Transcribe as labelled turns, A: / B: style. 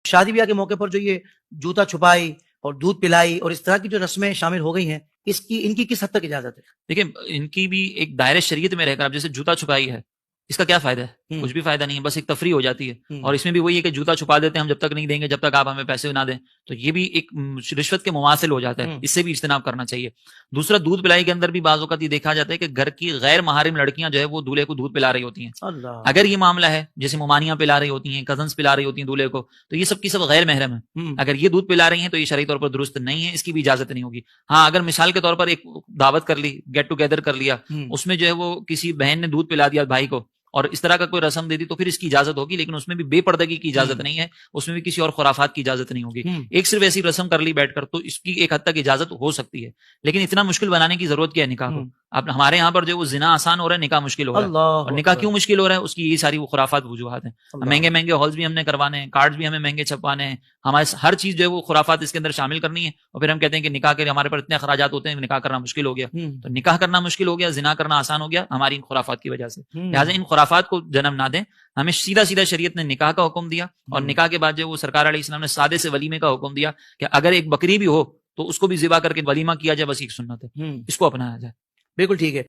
A: شادی بیاہ کے موقع پر جو یہ جوتا چھپائی اور دودھ پلائی اور اس طرح کی جو رسمیں شامل ہو گئی ہیں، ان کی کس حد تک اجازت ہے؟
B: دیکھیں ان کی بھی ایک دائرہ شریعت میں رہ کر، اب جیسے جوتا چھپائی ہے، اس کا کیا فائدہ ہے؟ کچھ بھی فائدہ نہیں ہے، بس ایک تفریح ہو جاتی ہے. اور اس میں بھی وہی ہے کہ جوتا چھپا دیتے ہیں ہم جب تک نہیں دیں گے، جب تک آپ ہمیں پیسے نہ دیں. تو یہ بھی ایک رشوت کے مماثل ہو جاتا ہے، اس سے بھی اجتناب کرنا چاہیے. دوسرا، دودھ پلائی کے اندر بھی بعض اوقات یہ دیکھا جاتا ہے کہ گھر کی غیر محارم لڑکیاں جو ہے وہ دولہے کو دودھ پلا رہی ہوتی ہیں. اگر یہ معاملہ ہے، جیسے ممانیاں پلا رہی ہوتی ہیں، کزنس پلا رہی ہوتی ہیں دولہے کو، تو یہ سب کی سب غیر محرم ہے. اگر یہ دودھ پلا رہی ہیں تو یہ شرعی طور پر درست نہیں ہے، اس کی بھی اجازت نہیں ہوگی. ہاں، اگر مثال کے طور پر ایک دعوت کر لی، گیٹ ٹوگیدر کر لیا، اس میں جو ہے وہ کسی بہن نے دودھ پلا دیا بھائی کو اور اس طرح کا کوئی رسم دے دی، تو پھر اس کی اجازت ہوگی، لیکن اس میں بھی بے پردگی کی اجازت نہیں ہے، اس میں بھی کسی اور خرافات کی اجازت نہیں ہوگی. ایک صرف ایسی رسم کر لی بیٹھ کر، تو اس کی ایک حد تک اجازت ہو سکتی ہے، لیکن اتنا مشکل بنانے کی ضرورت کیا ہے نکاح کو؟ اب ہمارے یہاں پر جو وہ زنا آسان ہو رہا ہے، نکاح مشکل ہو رہا ہے. اور نکاح کیوں مشکل ہو رہا ہے؟ اس کی یہ ساری وہ خرافات وجوہات ہیں. مہنگے مہنگے ہالز بھی ہم نے کروانے ہیں، کارڈز بھی ہمیں مہنگے چھپوانے ہیں، ہمارے ہر چیز جو ہے وہ خرافات اس کے اندر شامل کرنی ہے، اور پھر ہم کہتے ہیں کہ نکاح کے ہمارے پر اتنے اخراجات ہوتے ہیں، نکاح کرنا مشکل ہو گیا. تو نکاح کرنا مشکل ہو گیا، زنا کرنا آسان ہو گیا ہماری ان خرافات کی وجہ سے. لہٰذا ان خرافات کو جنم نہ دیں. ہمیں سیدھا سیدھا شریعت نے نکاح کا حکم دیا، اور نکاح کے بعد جو وہ سرکار علیہ السلام نے سادے سے ولیمے کا حکم دیا کہ اگر ایک بکری بھی ہو تو اس کو بھی ذبح کر کے ولیمہ کیا جائے، بس ایک سنت ہے، اس کو اپنایا جائے.
A: بالکل ٹھیک ہے.